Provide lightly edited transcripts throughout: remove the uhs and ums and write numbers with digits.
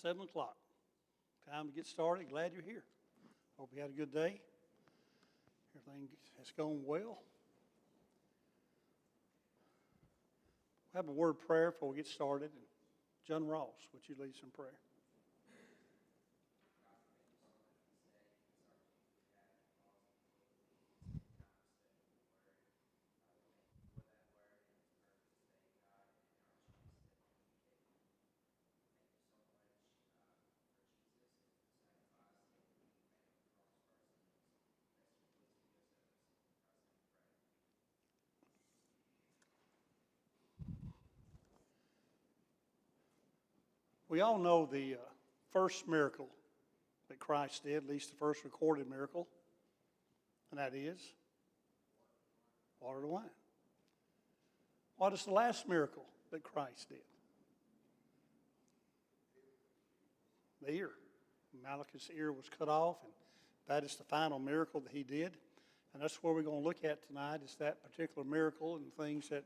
7 o'clock. Time to get started. Glad you're here. Hope you had a good day. Everything has gone well. We'll have a word of prayer before we get started. And John Ross, would you lead us in prayer? We all know the first miracle that Christ did, at least the first recorded miracle, and that is water to wine. What is the last miracle that Christ did? The ear. Malchus' ear was cut off, and that is the final miracle that he did. And that's what we're going to look at tonight, is that particular miracle and things that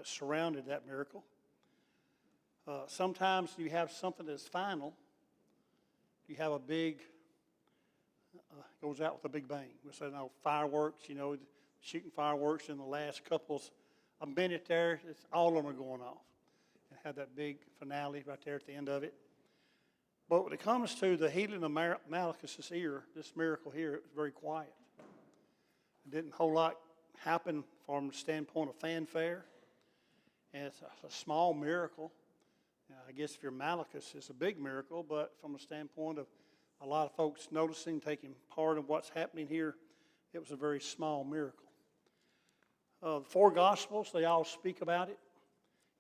surrounded that miracle. Sometimes you have something that's final. You have a big, goes out with a big bang. We say, no, fireworks, shooting fireworks in the last couple of minutes there, all of them are going off. And have that big finale right there at the end of it. But when it comes to the healing of Malchus' ear, this miracle here, it was very quiet. It didn't a whole lot happen from the standpoint of fanfare. And it's a small miracle. I guess if you're Malchus, it's a big miracle, but from a standpoint of a lot of folks noticing, taking part in what's happening here, it was a very small miracle. The four Gospels, they all speak about it.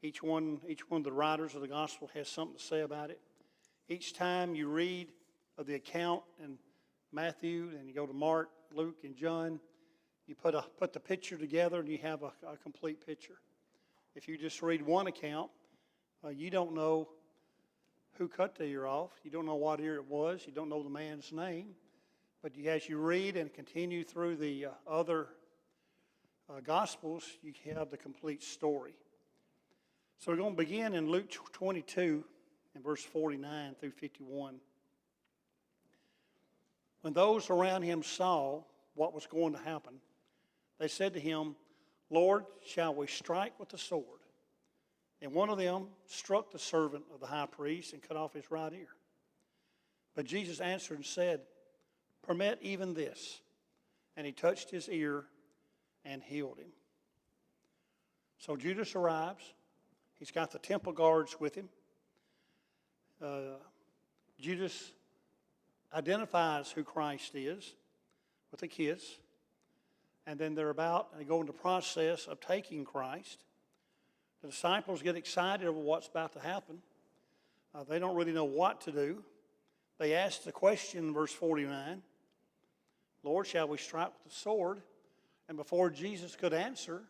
Each one of the writers of the Gospel has something to say about it. Each time you read of the account in Matthew, and you go to Mark, Luke, and John, you put the picture together, and you have a complete picture. If you just read one account, you don't know who cut the ear off. You don't know what ear it was. You don't know the man's name. But as you read and continue through the other Gospels, you have the complete story. So we're going to begin in Luke 22 and verse 49 through 51. When those around him saw what was going to happen, they said to him, "Lord, shall we strike with the sword?" And one of them struck the servant of the high priest and cut off his right ear. But Jesus answered and said, "Permit even this." And he touched his ear and healed him. So Judas arrives. He's got the temple guards with him. Judas identifies who Christ is with a kiss. And then they go into the process of taking Christ. The disciples get excited over what's about to happen. They don't really know what to do. They ask the question in verse 49, "Lord, shall we strike with the sword?" And before Jesus could answer,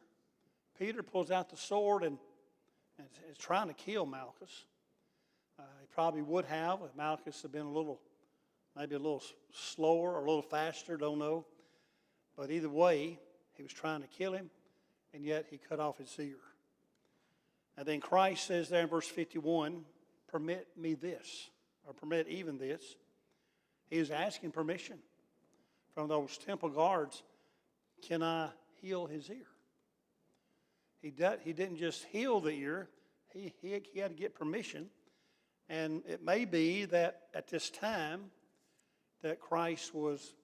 Peter pulls out the sword and is trying to kill Malchus. He probably would have if Malchus had been maybe a little slower or a little faster, don't know. But either way, he was trying to kill him, and yet he cut off his ear. And then Christ says there in verse 51, "Permit me this," or "permit even this." He is asking permission from those temple guards. Can I heal his ear? He didn't just heal the ear. He had to get permission. And it may be that at this time that Christ was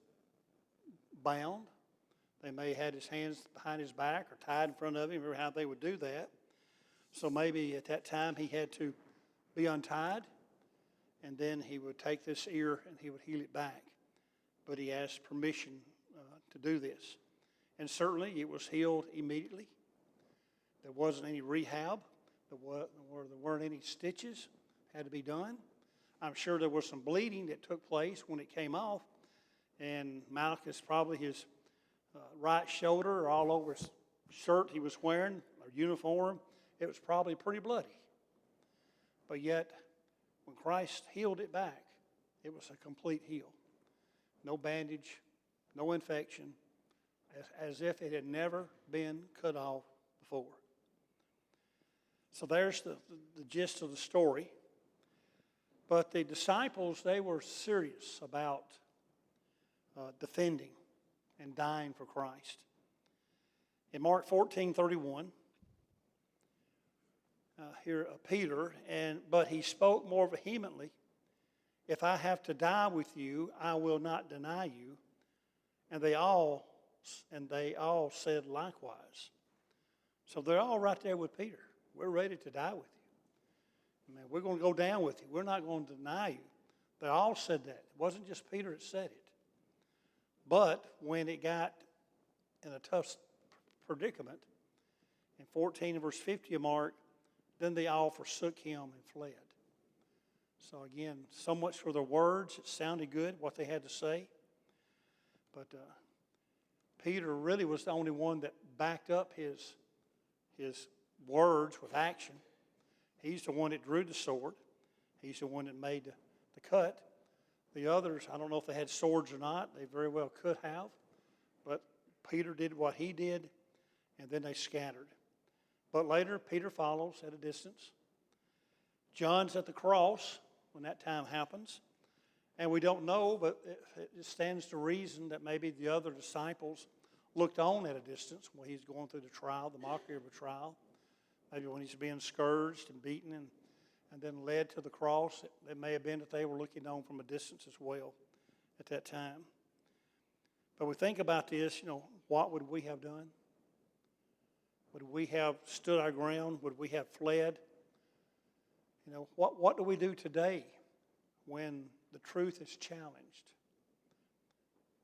bound. They may have had his hands behind his back or tied in front of him. Remember how they would do that. So maybe at that time he had to be untied, and then he would take this ear and he would heal it back. But he asked permission to do this. And certainly it was healed immediately. There wasn't any rehab. There weren't any stitches had to be done. I'm sure there was some bleeding that took place when it came off. And Malchus, probably his right shoulder or all over his shirt he was wearing, or uniform, it was probably pretty bloody. But yet, when Christ healed it back, it was a complete heal. No bandage, no infection, as if it had never been cut off before. So there's the gist of the story. But the disciples, they were serious about defending and dying for Christ. In Mark 14:31, here Peter, but he spoke more vehemently, "If I have to die with you, I will not deny you." And they all said likewise. So they're all right there with Peter. We're ready to die with you. Man, we're going to go down with you. We're not going to deny you. They all said that. It wasn't just Peter that said it. But when it got in a tough predicament, in 14 and verse 50 of Mark, then they all forsook him and fled. So again, so much for their words. It sounded good, what they had to say. But Peter really was the only one that backed up his words with action. He's the one that drew the sword. He's the one that made the cut. The others, I don't know if they had swords or not. They very well could have. But Peter did what he did, and then they scattered. But later, Peter follows at a distance. John's at the cross when that time happens. And we don't know, but it stands to reason that maybe the other disciples looked on at a distance when he's going through the trial, the mockery of a trial. Maybe when he's being scourged and beaten and then led to the cross. It may have been that they were looking on from a distance as well at that time. But we think about this, what would we have done? Would we have stood our ground? Would we have fled? What do we do today when the truth is challenged?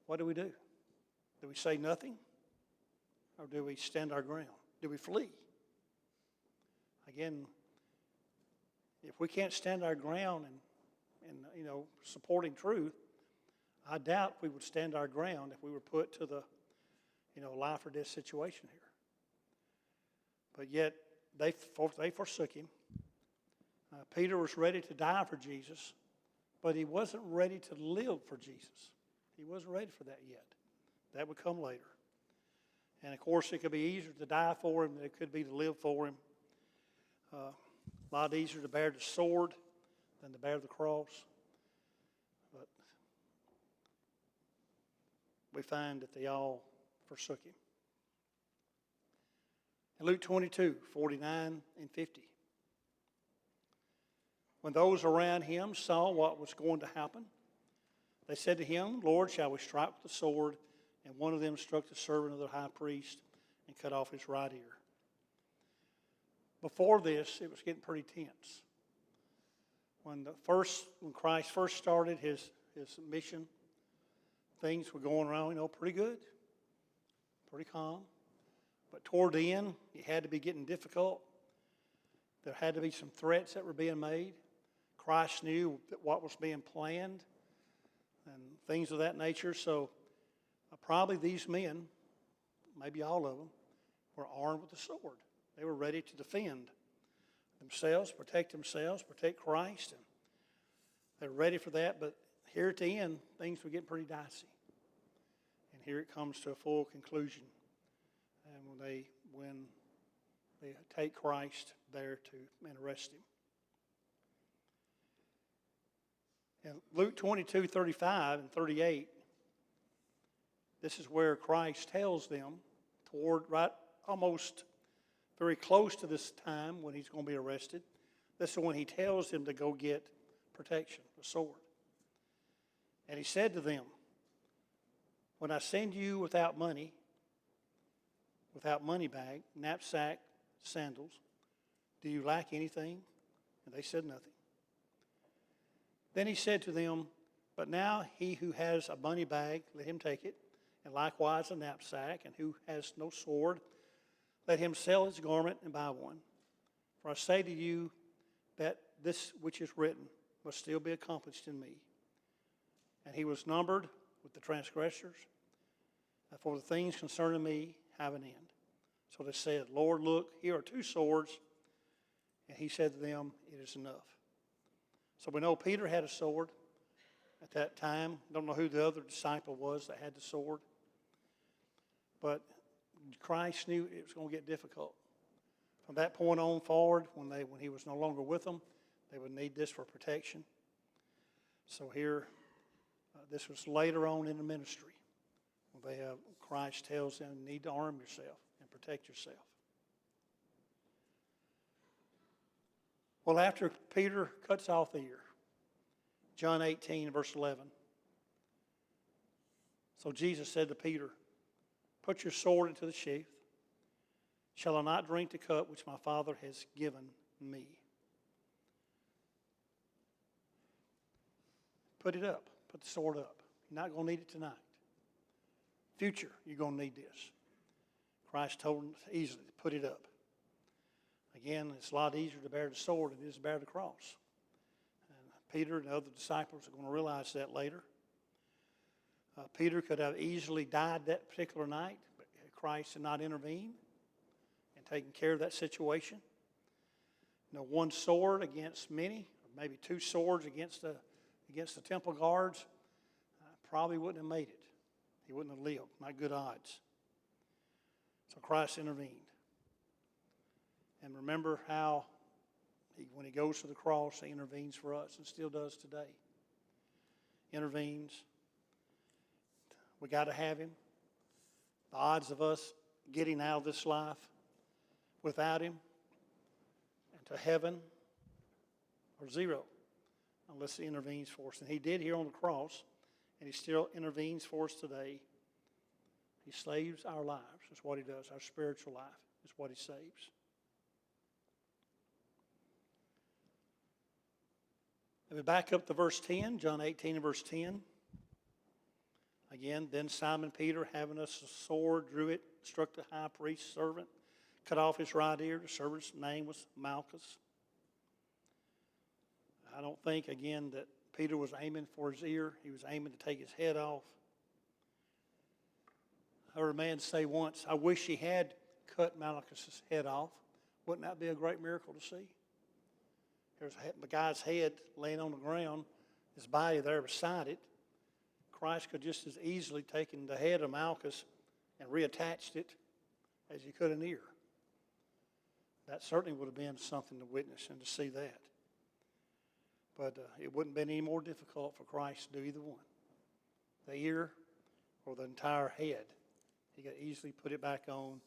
What do we do? Do we say nothing? Or do we stand our ground? Do we flee? Again, if we can't stand our ground and supporting truth, I doubt we would stand our ground if we were put to the life or death situation here. But yet they forsook him. Peter was ready to die for Jesus, but he wasn't ready to live for Jesus. He wasn't ready for that yet. That would come later. And of course, it could be easier to die for him than it could be to live for him. A lot easier to bear the sword than to bear the cross. But we find that they all forsook him. In Luke 22:49 and 50. When those around him saw what was going to happen, they said to him, "Lord, shall we strike with the sword?" And one of them struck the servant of the high priest and cut off his right ear. Before this, it was getting pretty tense. When Christ first started his mission, things were going around, pretty good, pretty calm. But toward the end, it had to be getting difficult. There had to be some threats that were being made. Christ knew what was being planned and things of that nature. So probably these men, maybe all of them, were armed with a sword. They were ready to defend themselves, protect Christ. And they were ready for that. But here at the end, things were getting pretty dicey. And here it comes to a full conclusion. And when they take Christ there and arrest him. In Luke 22:35 and 38, this is where Christ tells them almost very close to this time when he's going to be arrested. This is when he tells them to go get protection, the sword. And he said to them, "When I send you without money bag, knapsack, sandals, do you lack anything?" And they said nothing. Then he said to them, "But now he who has a money bag, let him take it, and likewise a knapsack, and who has no sword, let him sell his garment and buy one. For I say to you that this which is written must still be accomplished in me." And he was numbered with the transgressors, for the things concerning me have an end. So they said, "Lord, look, here are 2 swords. And he said to them, "It is enough." So we know Peter had a sword at that time. Don't know who the other disciple was that had the sword. But Christ knew it was going to get difficult. From that point on forward, when he was no longer with them, they would need this for protection. So here, this was later on in the ministry. Christ tells them you need to arm yourself and protect yourself. Well, after Peter cuts off the ear, John 18, verse 11. So Jesus said to Peter, "Put your sword into the sheath. Shall I not drink the cup which my Father has given me?" Put it up. Put the sword up. You're not going to need it tonight. Future, you're going to need this. Christ told him easily to put it up. Again, it's a lot easier to bear the sword than it is to bear the cross. And Peter and the other disciples are going to realize that later. Peter could have easily died that particular night, but Christ had not intervened and taken care of that situation. One sword against many, or maybe two swords against the temple guards, probably wouldn't have made it. He wouldn't have lived. Not good odds. So Christ intervened. And remember how when he goes to the cross, he intervenes for us and still does today. Intervenes. We got to have him. The odds of us getting out of this life without him and to heaven are zero unless he intervenes for us. And he did here on the cross, and he still intervenes for us today. He saves our lives. That's what he does. Our spiritual life is what he saves. If we back up to verse 10, John 18 and verse 10. Again, then Simon Peter, having a sword, drew it, struck the high priest's servant, cut off his right ear. The servant's name was Malchus. I don't think, again, that Peter was aiming for his ear. He was aiming to take his head off. I heard a man say once, "I wish he had cut Malchus' head off." Wouldn't that be a great miracle to see? There's a guy's head laying on the ground, his body there beside it. Christ could just as easily taken the head of Malchus and reattached it as he could an ear. That certainly would have been something to witness and to see that. But it wouldn't have been any more difficult for Christ to do either one. The ear or the entire head. He could easily put it back on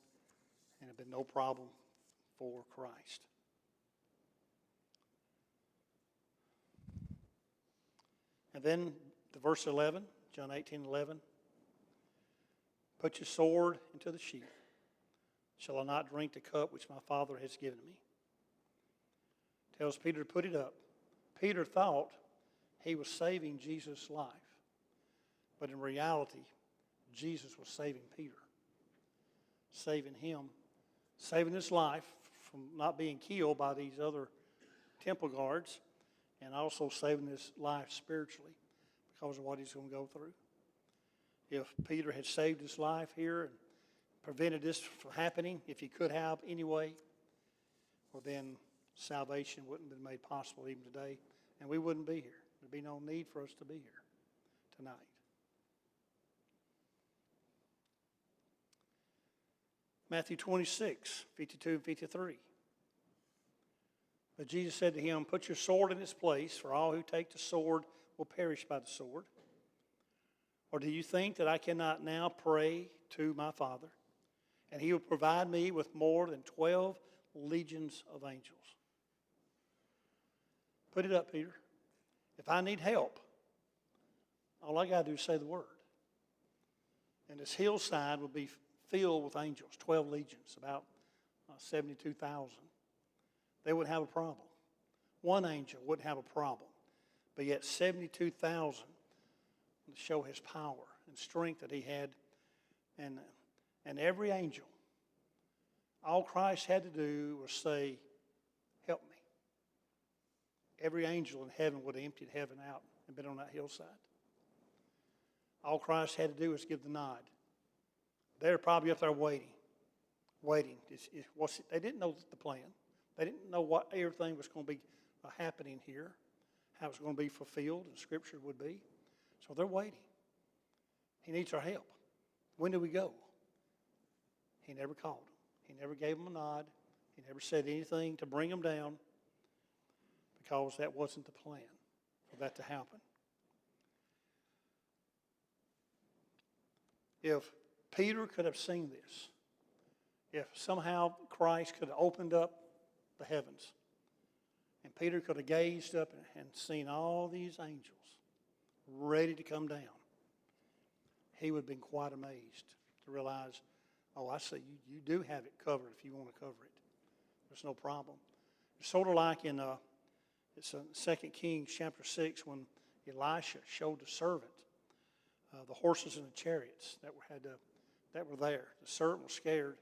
and it would have been no problem for Christ. And then the verse 11, John 18:11. "Put your sword into the sheath. Shall I not drink the cup which my Father has given me?" Tells Peter to put it up. Peter thought he was saving Jesus' life. But in reality, Jesus was saving Peter. Saving him. Saving his life from not being killed by these other temple guards. And also saving his life spiritually because of what he's going to go through. If Peter had saved his life here and prevented this from happening, if he could have anyway, well then salvation wouldn't have been made possible even today, and we wouldn't be here. There'd be no need for us to be here tonight. Matthew 26, 52 and 53. But Jesus said to him, "Put your sword in its place, for all who take the sword will perish by the sword. Or do you think that I cannot now pray to my Father, and he will provide me with more than 12 legions of angels?" Put it up, Peter. If I need help, all I got to do is say the word. And this hillside will be filled with angels, 12 legions, about 72,000. They wouldn't have a problem. One angel wouldn't have a problem. But yet 72,000 to show his power and strength that he had. And every angel, all Christ had to do was say, "Help me." Every angel in heaven would have emptied heaven out and been on that hillside. All Christ had to do was give the nod. They're probably up there waiting. They didn't know the plan. They didn't know what everything was going to be happening here, how it was going to be fulfilled, and Scripture would be. So they're waiting. He needs our help. When do we go? He never called them. He never gave them a nod. He never said anything to bring them down because that wasn't the plan for that to happen. If Peter could have seen this, if somehow Christ could have opened up the heavens, and Peter could have gazed up and seen all these angels ready to come down, he would have been quite amazed to realize, oh, I see, you do have it covered if you want to cover it. There's no problem. It's sort of like in it's 2 Kings chapter 6 when Elisha showed the servant the horses and the chariots that were there. The servant was scared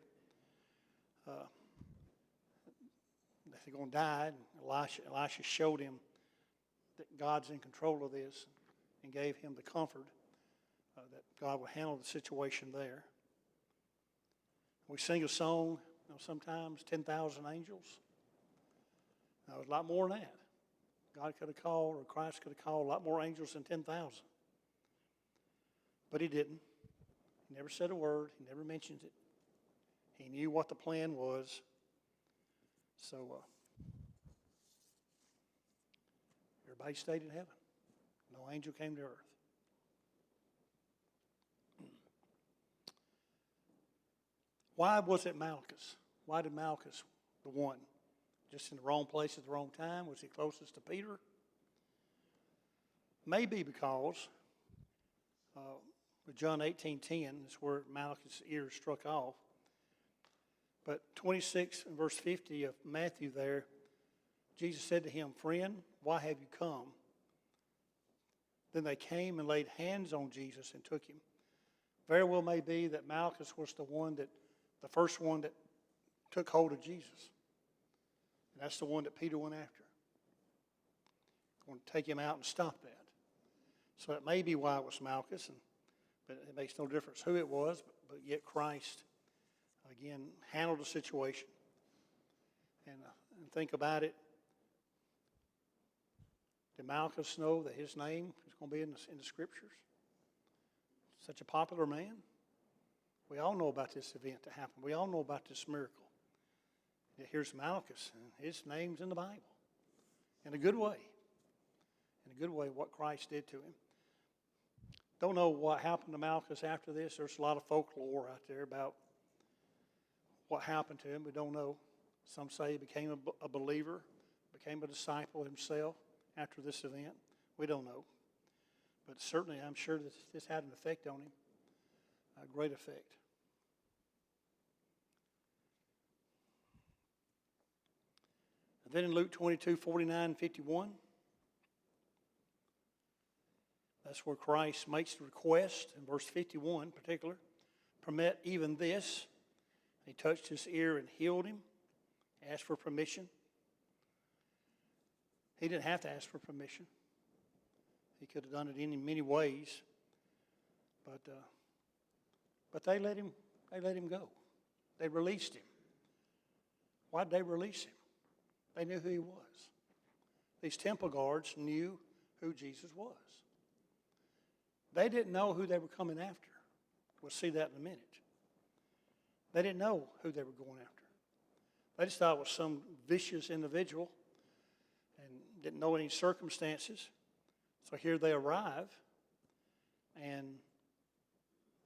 that they're going to die, and Elisha showed him that God's in control of this and gave him the comfort that God would handle the situation there. We sing a song, sometimes 10,000 angels. Now, it was a lot more than that. God could have called, or Christ could have called a lot more angels than 10,000. But he didn't. He never said a word. He never mentioned it. He knew what the plan was. So, everybody stayed in heaven. No angel came to earth. Why was it Malchus? Why did Malchus, the one, just in the wrong place at the wrong time? Was he closest to Peter? Maybe because with John 18:10 is where Malchus' ear struck off. But 26 and verse 50 of Matthew there, Jesus said to him, "Friend, why have you come?" Then they came and laid hands on Jesus and took him. Very well may be that Malchus was the first one that took hold of Jesus. And that's the one that Peter went after. Going to take him out and stop that. So that may be why it was Malchus, but it makes no difference who it was, but yet Christ, again, handled the situation. And think about it. Did Malchus know that his name is going to be in the Scriptures? Such a popular man. We all know about this event that happened. We all know about this miracle. Here's Malchus, and his name's in the Bible. In a good way. In a good way, what Christ did to him. Don't know what happened to Malchus after this. There's a lot of folklore out there about what happened to him. We don't know. Some say he became a believer, became a disciple himself after this event. We don't know. But certainly I'm sure that this had an effect on him. A great effect. And then in Luke 22:49-51, that's where Christ makes the request, in verse 51 in particular, permit even this. He touched his ear and healed him, asked for permission. He didn't have to ask for permission. He could have done it in many ways, but they let him go. They released him. Why did they release him? They knew who he was. These temple guards knew who Jesus was. They didn't know who they were coming after. We'll see that in a minute. They didn't know who they were going after. They just thought it was some vicious individual and didn't know any circumstances. So here they arrive, and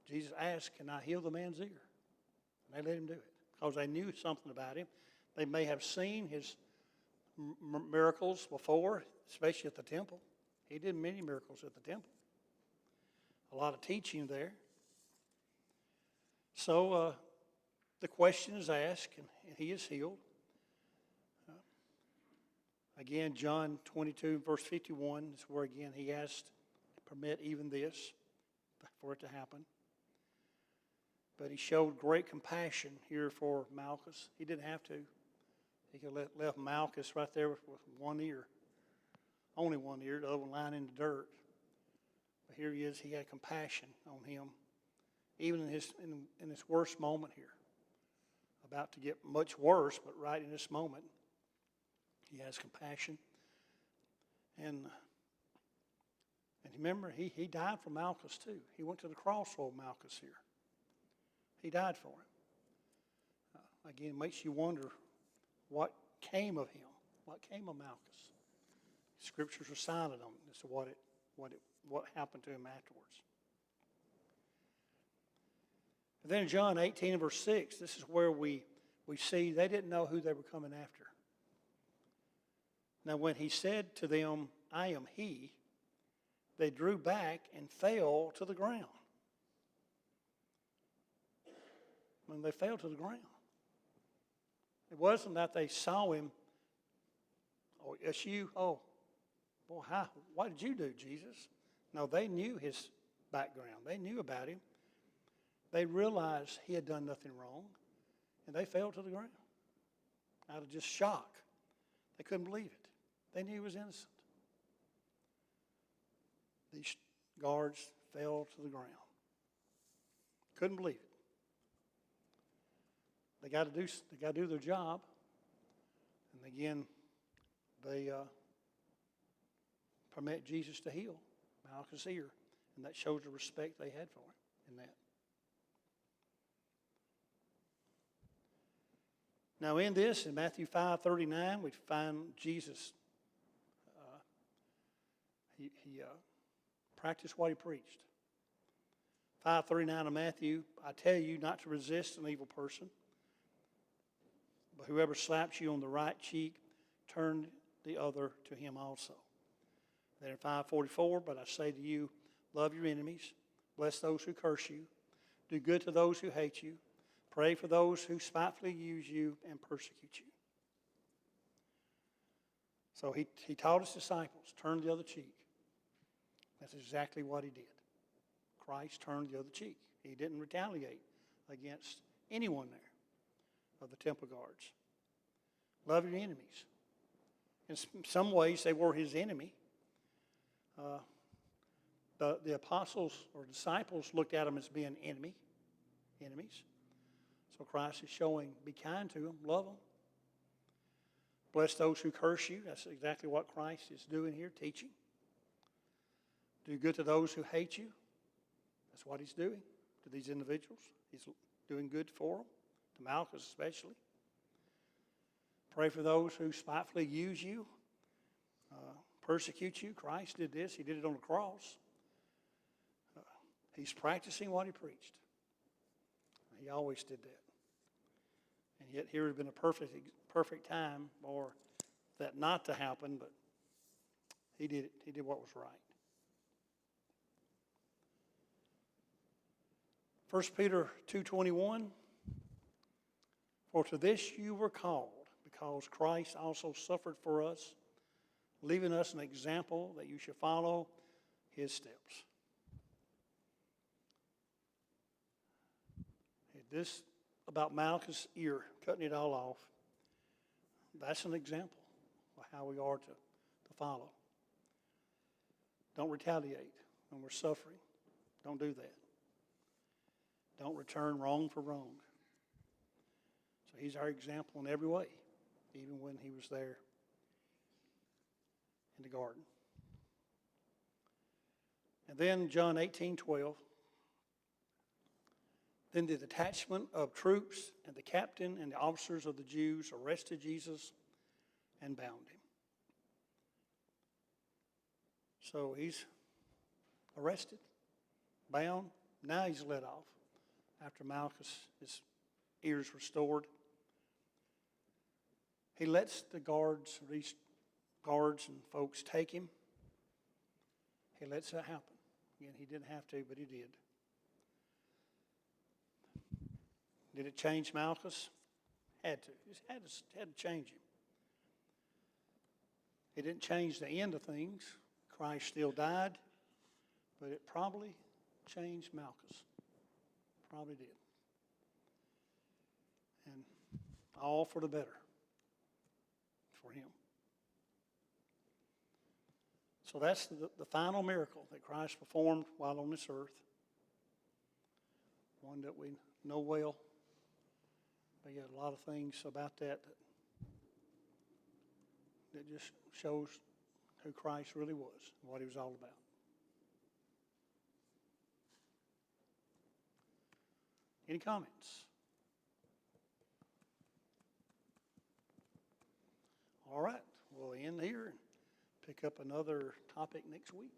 Jesus asked, "Can I heal the man's ear?" And they let him do it because they knew something about him. They may have seen his miracles before, especially at the temple. He did many miracles at the temple. A lot of teaching there. So the question is asked, and he is healed. Again, John 22, verse 51 is where, again, he asked to permit even this for it to happen. But he showed great compassion here for Malchus. He didn't have to. He could have left Malchus right there with one ear. Only one ear, the other one lying in the dirt. But here he is. He had compassion on him. Even in this worst moment here. About to get much worse, but right in this moment, he has compassion. And remember, he died for Malchus too. He went to the cross for Malchus here. He died for him. Again, it makes you wonder what came of him. What came of Malchus? Scriptures are silent on it as to what happened to him afterwards. But then in John 18 and verse 6, this is where we see they didn't know who they were coming after. Now when he said to them, I am he, they drew back and fell to the ground. When they fell to the ground. It wasn't that they saw him, oh, it's you, oh, boy, what did you do, Jesus? No, they knew his background. They knew about him. They realized he had done nothing wrong, and they fell to the ground out of just shock. They couldn't believe it. They knew he was innocent. These guards fell to the ground. Couldn't believe it. They got to do their job, and again, they permit Jesus to heal Malchus' ear, and that shows the respect they had for him in that. Now in this, in Matthew 5:39, we find Jesus, he practiced what he preached. 5:39 of Matthew, I tell you not to resist an evil person, but whoever slaps you on the right cheek, turn the other to him also. Then in 5:44, but I say to you, love your enemies, bless those who curse you, do good to those who hate you, pray for those who spitefully use you and persecute you. So he taught his disciples, turn the other cheek. That's exactly what he did. Christ turned the other cheek. He didn't retaliate against anyone there of the temple guards. Love your enemies. In some ways, they were his enemy. The apostles or disciples looked at them as being enemies. So Christ is showing, be kind to them, love them. Bless those who curse you. That's exactly what Christ is doing here, teaching. Do good to those who hate you. That's what he's doing to these individuals. He's doing good for them, to Malchus especially. Pray for those who spitefully use you, persecute you. Christ did this. He did it on the cross. He's practicing what he preached. He always did that. And yet here had been a perfect time for that not to happen, but he did it. He did what was right. 1 Peter 2:21, for to this you were called, because Christ also suffered for us, leaving us an example that you should follow his steps. This about Malchus' ear, cutting it all off, that's an example of how we are to follow. Don't retaliate when we're suffering. Don't do that. Don't return wrong for wrong. So he's our example in every way, even when he was there in the garden. And then John 18:12. Then the detachment of troops and the captain and the officers of the Jews arrested Jesus and bound him. So he's arrested, bound. Now he's let off after Malchus, his ears restored. He lets these guards and folks take him. He lets that happen. Again, he didn't have to, but he did. Did it change Malchus? Had to. It had to change him. It didn't change the end of things. Christ still died, but it probably changed Malchus. Probably did. And all for the better for him. So that's the final miracle that Christ performed while on this earth. One that we know well. But yet a lot of things about that just shows who Christ really was, and what he was all about. Any comments? All right, we'll end here and pick up another topic next week.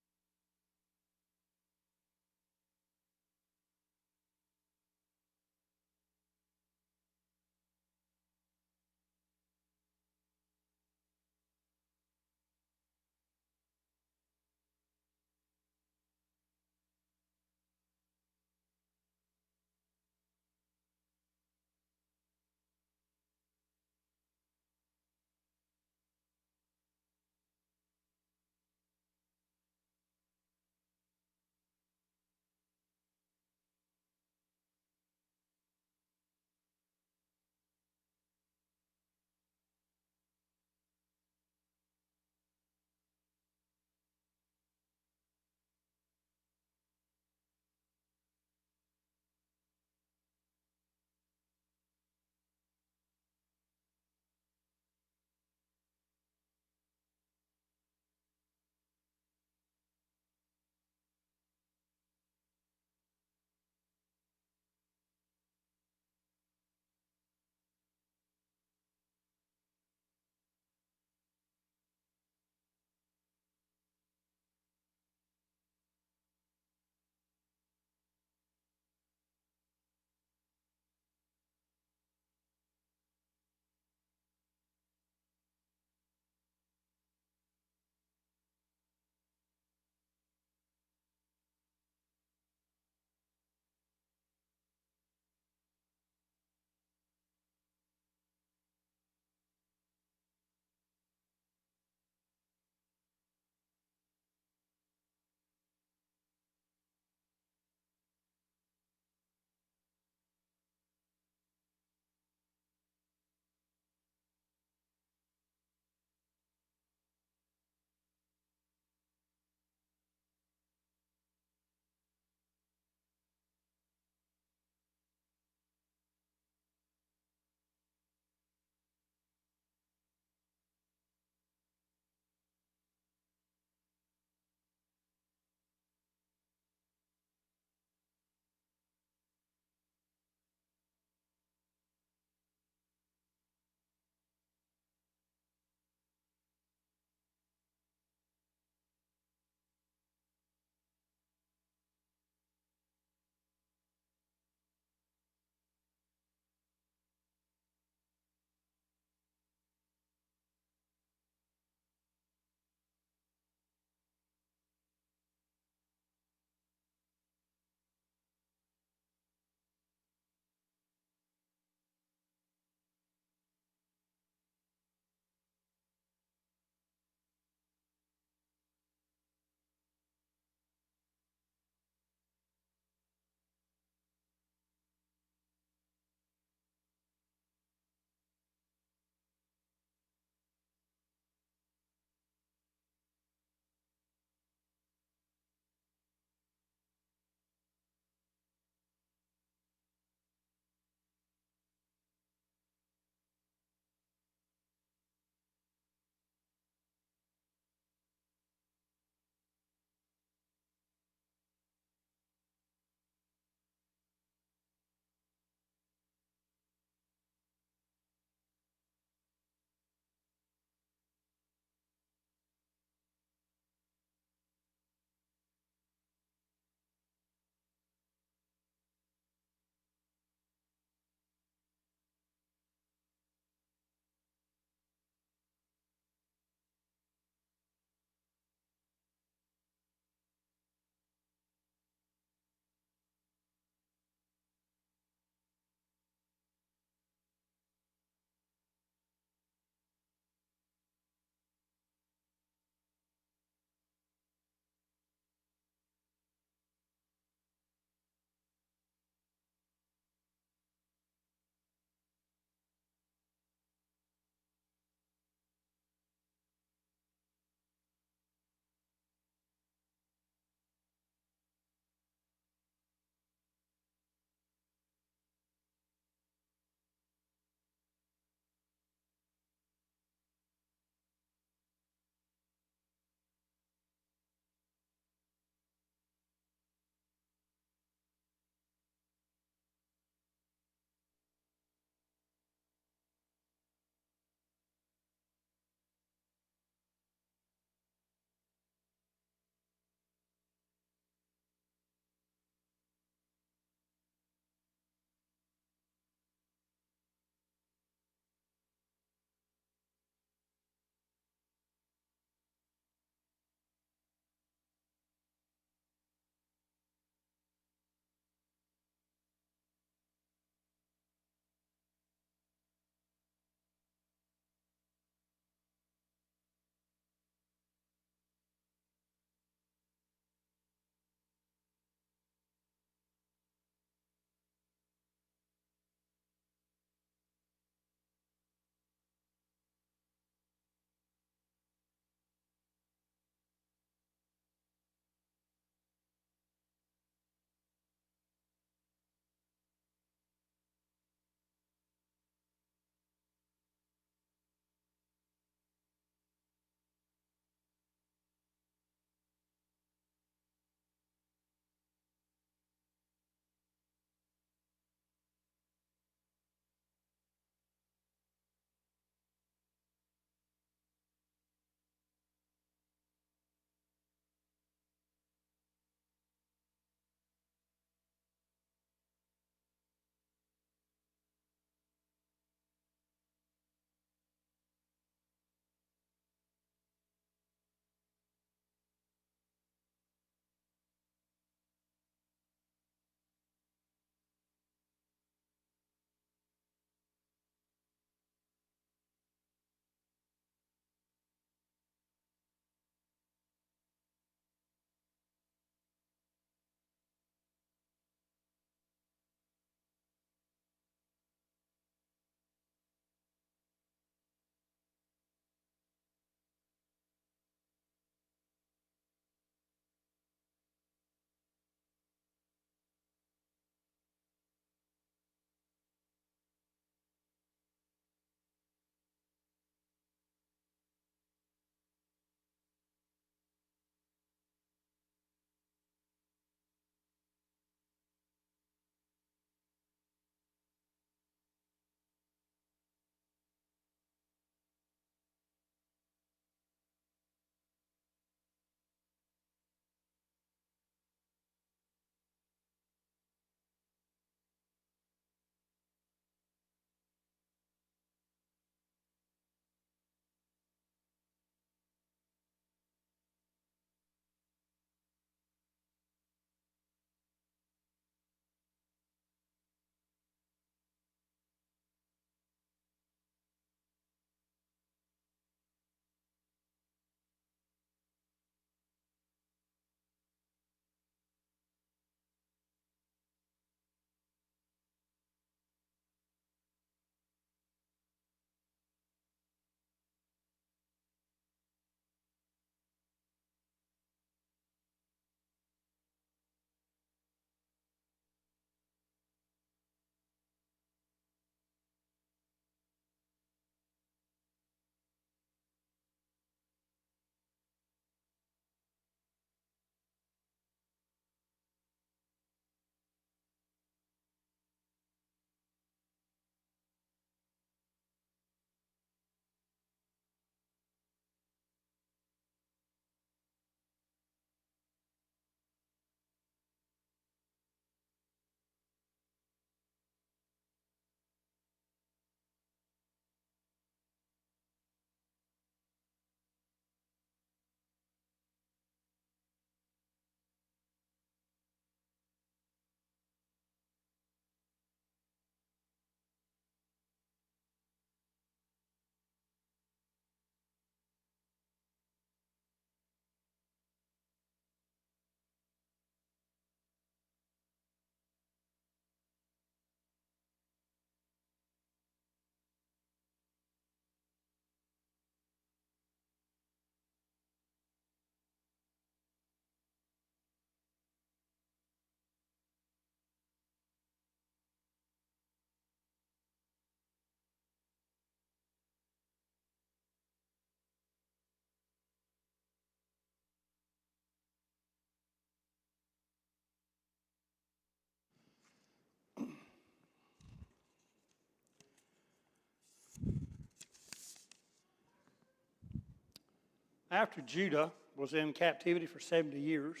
after Judah was in captivity for 70 years,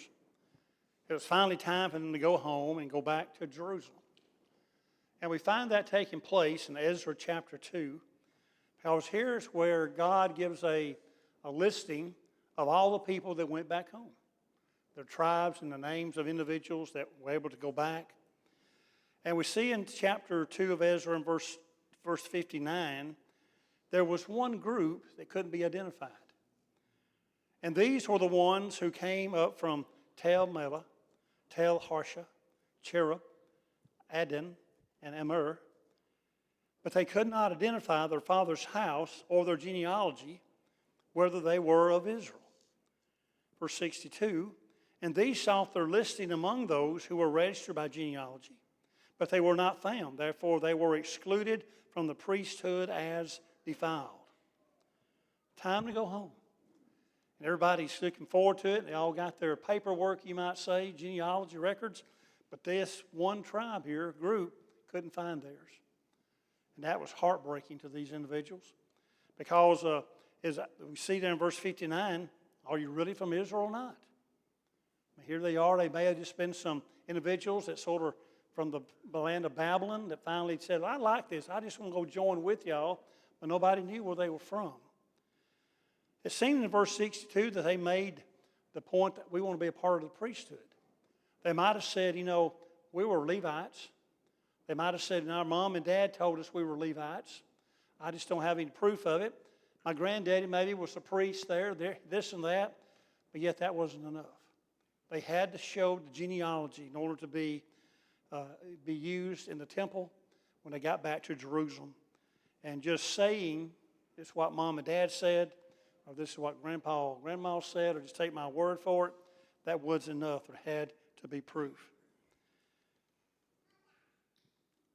it was finally time for them to go home and go back to Jerusalem. And we find that taking place in Ezra chapter 2, because here's where God gives a listing of all the people that went back home, their tribes and the names of individuals that were able to go back. And we see in chapter 2 of Ezra in verse 59, there was one group that couldn't be identified. And these were the ones who came up from Tel Melah, Tel Harsha, Cherub, Adin, and Amur. But they could not identify their father's house or their genealogy, whether they were of Israel. Verse 62, and these sought their listing among those who were registered by genealogy, but they were not found. Therefore, they were excluded from the priesthood as defiled. Time to go home. And everybody's looking forward to it. They all got their paperwork, you might say, genealogy records. But this one tribe here, group, couldn't find theirs. And that was heartbreaking to these individuals. Because as we see there in verse 59, are you really from Israel or not? Here they are. They may have just been some individuals that sort of from the land of Babylon that finally said, I like this. I just want to go join with y'all. But nobody knew where they were from. It seemed in verse 62 that they made the point that we want to be a part of the priesthood. They might have said, we were Levites. They might have said, our mom and dad told us we were Levites. I just don't have any proof of it. My granddaddy maybe was a priest there, this and that, but yet that wasn't enough. They had to show the genealogy in order to be used in the temple when they got back to Jerusalem. And just saying this is what mom and dad said, or this is what grandpa or grandma said, or just take my word for it, that wasn't enough. There had to be proof.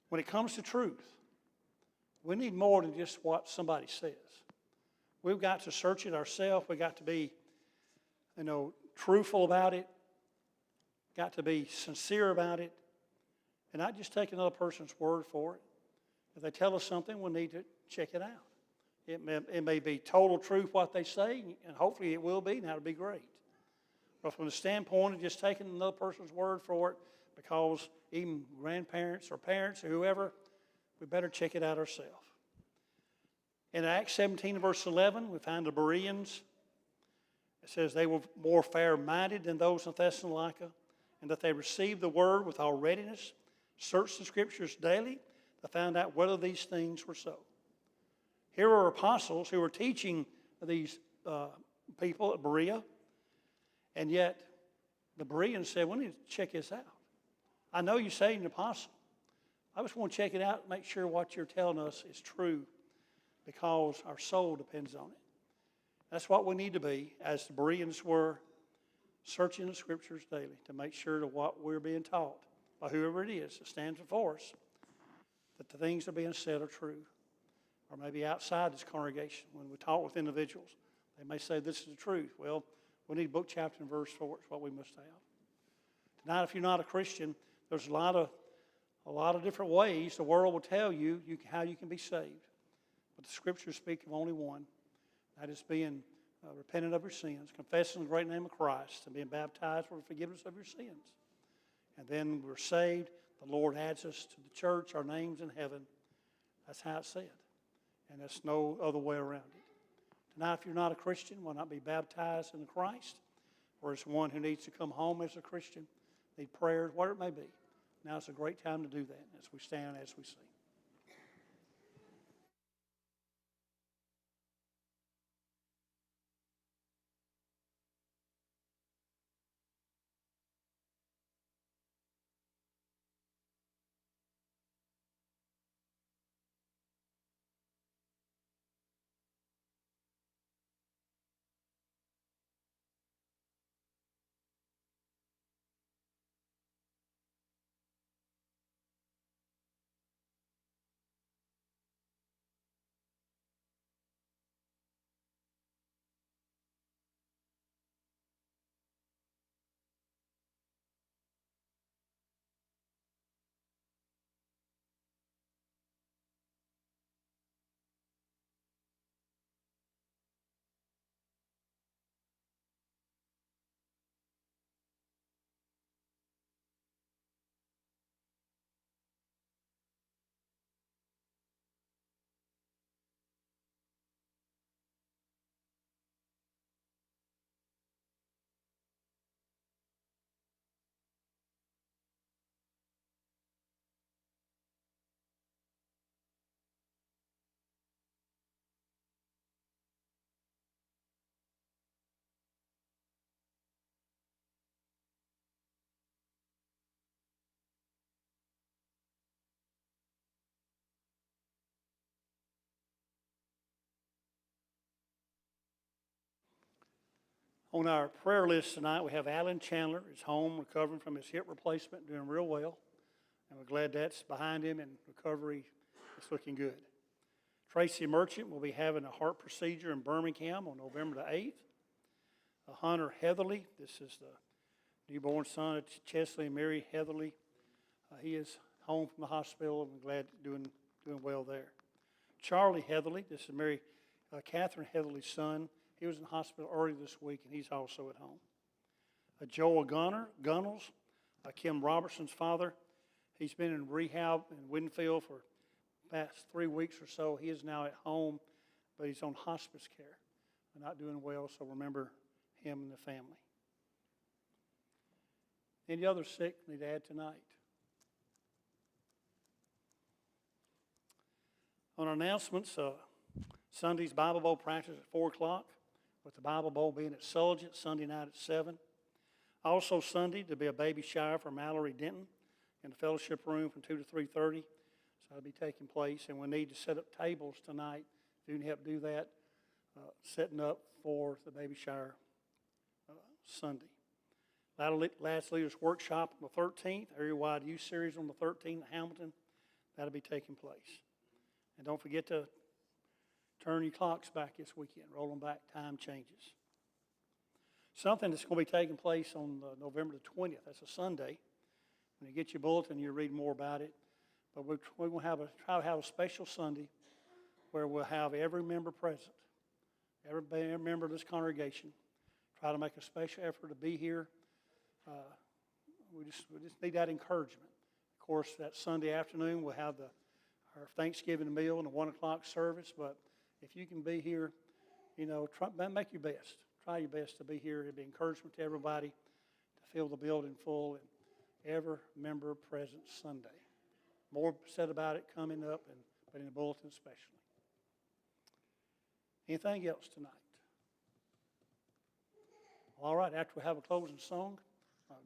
When it comes to truth, we need more than just what somebody says. We've got to search it ourselves. We've got to be, truthful about it. Got to be sincere about it. And not just take another person's word for it. If they tell us something, we'll need to check it out. It may be total truth what they say, and hopefully it will be, and that would be great. But from the standpoint of just taking another person's word for it, because even grandparents or parents or whoever, we better check it out ourselves. In Acts 17, verse 11, we find the Bereans. It says they were more fair-minded than those in Thessalonica, and that they received the word with all readiness, searched the Scriptures daily to find out whether these things were so. Here were apostles who were teaching these people at Berea, and yet the Bereans said, we need to check this out. I know you say you're an apostle. I just want to check it out and make sure what you're telling us is true, because our soul depends on it. That's what we need to be, as the Bereans were, searching the Scriptures daily to make sure that what we're being taught by whoever it is that stands before us, that the things that are being said are true. Or maybe outside this congregation, when we talk with individuals, they may say this is the truth. Well, we need book, chapter, and verse for it. It's what we must have. Tonight, if you're not a Christian, there's a lot of different ways the world will tell you how you can be saved. But the Scriptures speak of only one. That is being repentant of your sins, confessing the great name of Christ, and being baptized for the forgiveness of your sins. And then we're saved. The Lord adds us to the church, our names in heaven. That's how it's said. And there's no other way around it. Tonight, if you're not a Christian, will not be baptized in Christ, or as one who needs to come home as a Christian, need prayers, whatever it may be. Now is a great time to do that as we stand, as we sing. On our prayer list tonight, we have Alan Chandler. He's home recovering from his hip replacement, doing real well. And we're glad that's behind him and recovery is looking good. Tracy Merchant will be having a heart procedure in Birmingham on November the 8th. Hunter Heatherly, this is the newborn son of Chesley and Mary Heatherly. He is home from the hospital and glad doing well there. Charlie Heatherly, this is Mary Catherine Heatherly's son. He was in the hospital early this week, and he's also at home. Joel Gunnels, Kim Robertson's father. He's been in rehab in Winfield for the past 3 weeks or so. He is now at home, but he's on hospice care. Not doing well, so remember him and the family. Any other sick need to add tonight? On our announcements, Sunday's Bible Bowl practice at 4 o'clock, with the Bible Bowl being at Sulligent Sunday night at 7. Also Sunday, there'll be a baby shower for Mallory Denton in the fellowship room from 2 to 3:30. So that'll be taking place, and we need to set up tables tonight. If you can help do that, setting up for the baby shower Sunday. Last Leaders Workshop on the 13th, area-wide youth series on the 13th in Hamilton. That'll be taking place. And don't forget to turn your clocks back this weekend. Roll them back, time changes. Something that's going to be taking place on November the 20th. That's a Sunday. When you get your bulletin, you'll read more about it. But we're going to try to have a special Sunday where we'll have every member present, every member of this congregation. Try to make a special effort to be here. We just need that encouragement. Of course, that Sunday afternoon we'll have our Thanksgiving meal and a 1 o'clock service. But if you can be here, make your best. Try your best to be here. It'll be encouragement to everybody to fill the building full and every member present Sunday. More said about it coming up, but in the bulletin especially. Anything else tonight? All right, after we have a closing song,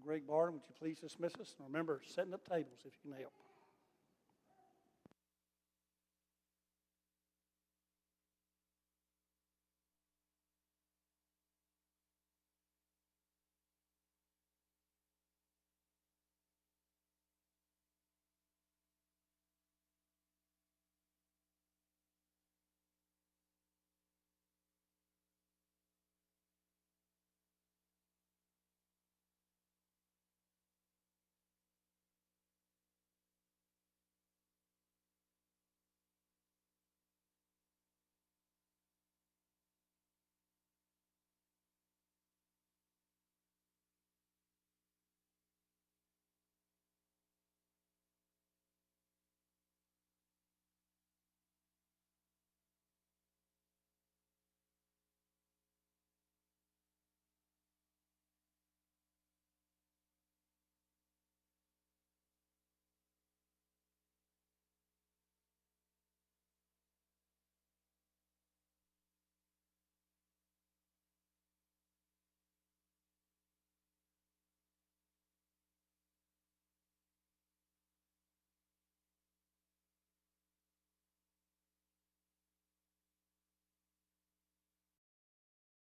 Greg Barton, would you please dismiss us? And remember, setting up tables if you can help.